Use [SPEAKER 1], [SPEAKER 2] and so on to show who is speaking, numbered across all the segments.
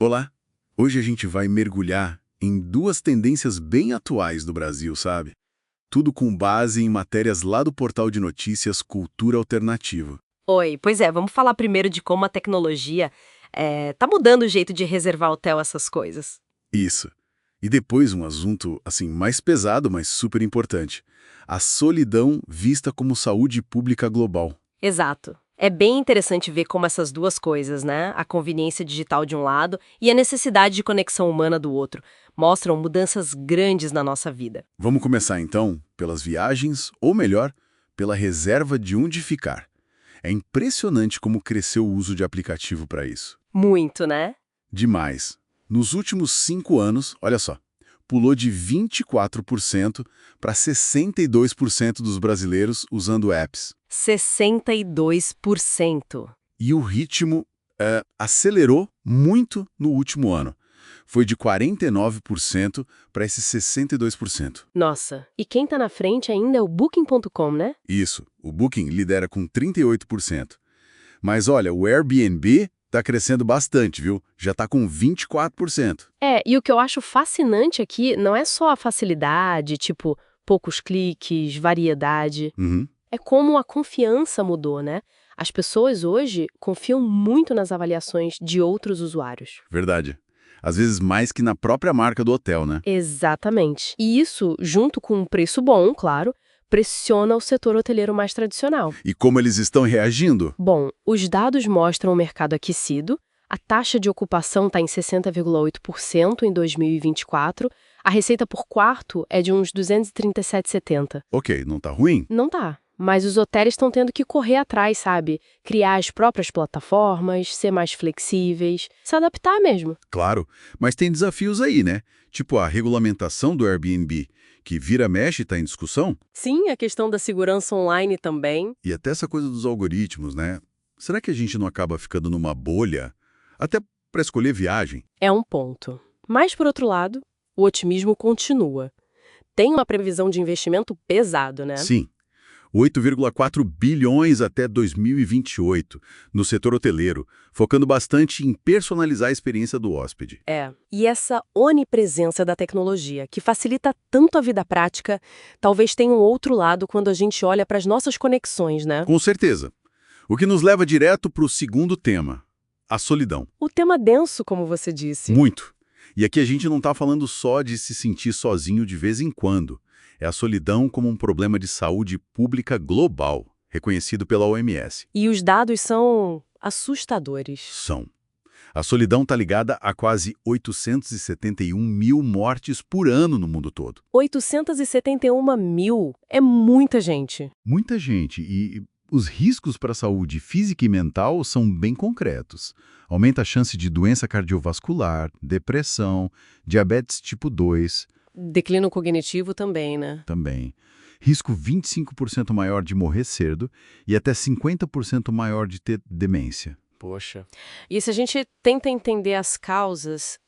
[SPEAKER 1] Olá! Hoje a gente vai mergulhar em duas tendências bem atuais do Brasil, sabe? Tudo com base em matérias lá do portal de notícias Cultura Alternativa.
[SPEAKER 2] Oi, pois é, vamos falar primeiro de como a tecnologia tá mudando o jeito de reservar hotel, essas coisas.
[SPEAKER 1] Isso. E depois um assunto, assim, mais pesado, mas super importante. A solidão vista como saúde pública global.
[SPEAKER 2] Exato. É bem interessante ver como essas duas coisas, né, a conveniência digital de um lado e a necessidade de conexão humana do outro, mostram mudanças grandes na nossa vida.
[SPEAKER 1] Vamos começar então pelas viagens, ou melhor, pela reserva de onde ficar. É impressionante como cresceu o uso de aplicativo para isso.
[SPEAKER 2] Muito, né?
[SPEAKER 1] Demais. Nos últimos 5 anos, olha só, pulou de 24% para 62% dos brasileiros usando apps.
[SPEAKER 2] 62%.
[SPEAKER 1] E o ritmo acelerou muito no último ano. Foi de 49% para esses 62%.
[SPEAKER 2] Nossa, e quem tá na frente ainda é o Booking.com, né?
[SPEAKER 1] Isso, o Booking lidera com 38%. Mas olha, o Airbnb está crescendo bastante, viu? Já está com 24%.
[SPEAKER 2] E o que eu acho fascinante aqui não é só a facilidade, tipo, poucos cliques, variedade.
[SPEAKER 1] Uhum.
[SPEAKER 2] É como a confiança mudou, né? As pessoas hoje confiam muito nas avaliações de outros usuários.
[SPEAKER 1] Verdade. Às vezes mais que na própria marca do hotel, né?
[SPEAKER 2] Exatamente. E isso, junto com um preço bom, claro, pressiona o setor hoteleiro mais tradicional.
[SPEAKER 1] E como eles estão reagindo?
[SPEAKER 2] Bom, os dados mostram o mercado aquecido, a taxa de ocupação está em 60,8% em 2024, a receita por quarto é de uns 237,70.
[SPEAKER 1] Ok, não tá ruim?
[SPEAKER 2] Não tá. Mas os hotéis estão tendo que correr atrás, sabe? Criar as próprias plataformas, ser mais flexíveis, se adaptar mesmo.
[SPEAKER 1] Claro, mas tem desafios aí, né? Tipo a regulamentação do Airbnb, que vira-mexe está em discussão,
[SPEAKER 2] Sim, a questão da segurança online também.
[SPEAKER 1] e até essa coisa dos algoritmos, né? Será que a gente não acaba ficando numa bolha? Até para escolher viagem?
[SPEAKER 2] É um ponto. Mas, por outro lado, o otimismo continua. Tem uma previsão de investimento pesado, né?
[SPEAKER 1] Sim. 8,4 bilhões até 2028 no setor hoteleiro, focando bastante em personalizar a experiência do hóspede.
[SPEAKER 2] E essa onipresença da tecnologia, que facilita tanto a vida prática, talvez tenha um outro lado quando a gente olha para as nossas conexões, né?
[SPEAKER 1] Com certeza. O que nos leva direto para o segundo tema, a solidão.
[SPEAKER 2] O tema denso, como você disse.
[SPEAKER 1] Muito. E aqui a gente não está falando só de se sentir sozinho de vez em quando. É a solidão como um problema de saúde pública global, reconhecido pela OMS.
[SPEAKER 2] E os dados são assustadores.
[SPEAKER 1] São. A solidão está ligada a quase 871 mil mortes por ano no mundo todo.
[SPEAKER 2] 871 mil é muita gente.
[SPEAKER 1] Muita gente. E os riscos para a saúde física e mental são bem concretos. Aumenta a chance de doença cardiovascular, depressão, diabetes tipo 2,
[SPEAKER 2] Declínio cognitivo também, né?
[SPEAKER 1] também. Risco 25% maior de morrer cedo e até 50% maior de ter demência.
[SPEAKER 2] Poxa. E se a gente tenta entender as causas,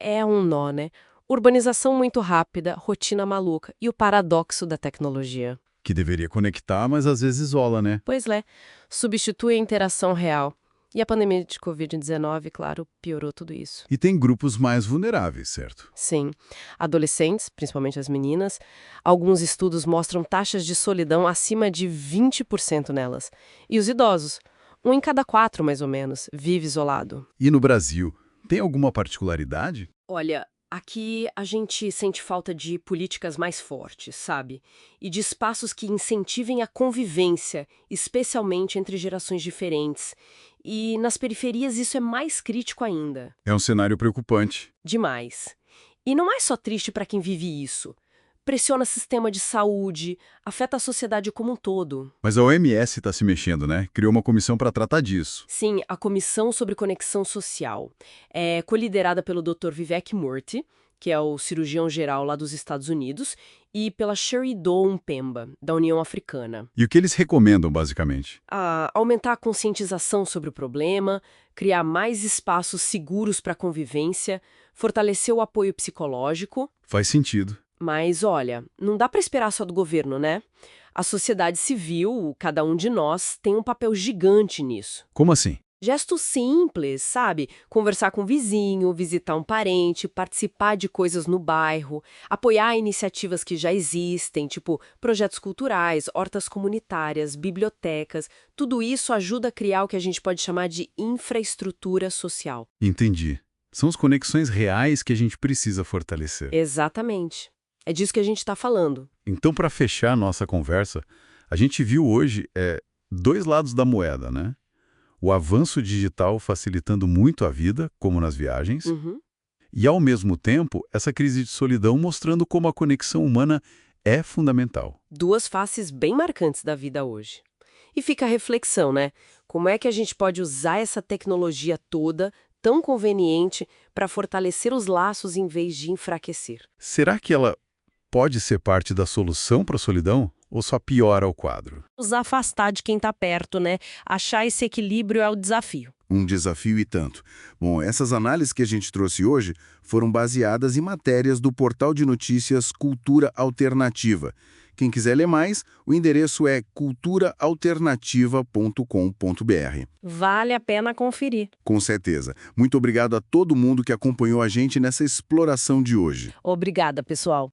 [SPEAKER 2] é um nó, né? Urbanização muito rápida, rotina maluca e o paradoxo da tecnologia.
[SPEAKER 1] Que deveria conectar, mas às vezes isola, né?
[SPEAKER 2] Pois é, substitui a interação real. E a pandemia de Covid-19, claro, piorou tudo isso.
[SPEAKER 1] E tem grupos mais vulneráveis, certo?
[SPEAKER 2] Sim, adolescentes, principalmente as meninas, alguns estudos mostram taxas de solidão acima de 20% nelas. E os idosos, um em cada 4, mais ou menos, vive isolado.
[SPEAKER 1] E no Brasil, tem alguma particularidade?
[SPEAKER 2] Olha, aqui a gente sente falta de políticas mais fortes, sabe? E de espaços que incentivem a convivência, especialmente entre gerações diferentes. E nas periferias isso é mais crítico ainda.
[SPEAKER 1] É um cenário preocupante.
[SPEAKER 2] Demais. E não é só triste para quem vive isso. Pressiona o sistema de saúde, afeta a sociedade como um todo.
[SPEAKER 1] Mas a OMS está se mexendo, né? Criou uma comissão para tratar disso.
[SPEAKER 2] Sim, a Comissão sobre Conexão Social é coliderada pelo Dr. Vivek Murthy, que é o cirurgião-geral lá dos Estados Unidos, e pela Sheridan Mpemba, da União Africana.
[SPEAKER 1] E o que eles recomendam, basicamente?
[SPEAKER 2] Aumentar a conscientização sobre o problema, criar mais espaços seguros para convivência, fortalecer o apoio psicológico.
[SPEAKER 1] Faz sentido.
[SPEAKER 2] Mas, olha, não dá para esperar só do governo, né? A sociedade civil, cada um de nós, tem um papel gigante nisso.
[SPEAKER 1] Como assim?
[SPEAKER 2] Gestos simples, sabe? Conversar com o vizinho, visitar um parente, participar de coisas no bairro, apoiar iniciativas que já existem, tipo projetos culturais, hortas comunitárias, bibliotecas. Tudo isso ajuda a criar o que a gente pode chamar de infraestrutura social.
[SPEAKER 1] Entendi. São as conexões reais que a gente precisa fortalecer.
[SPEAKER 2] Exatamente. É disso que a gente está falando.
[SPEAKER 1] Então, para fechar a nossa conversa, a gente viu hoje dois lados da moeda, né? O avanço digital facilitando muito a vida, como nas viagens,
[SPEAKER 2] Uhum.
[SPEAKER 1] e, ao mesmo tempo, essa crise de solidão mostrando como a conexão humana é fundamental.
[SPEAKER 2] Duas faces bem marcantes da vida hoje. E fica a reflexão, né? Como é que a gente pode usar essa tecnologia toda, tão conveniente, para fortalecer os laços em vez de enfraquecer?
[SPEAKER 1] Será que ela pode ser parte da solução para a solidão ou só piora o quadro?
[SPEAKER 2] Nos afastar de quem está perto, né? Achar esse equilíbrio é o desafio.
[SPEAKER 3] Um desafio e tanto. Bom, essas análises que a gente trouxe hoje foram baseadas em matérias do portal de notícias Cultura Alternativa. Quem quiser ler mais, o endereço é culturaalternativa.com.br.
[SPEAKER 2] Vale a pena conferir.
[SPEAKER 3] Com certeza. Muito obrigado a todo mundo que acompanhou a gente nessa exploração de hoje.
[SPEAKER 2] Obrigada, pessoal.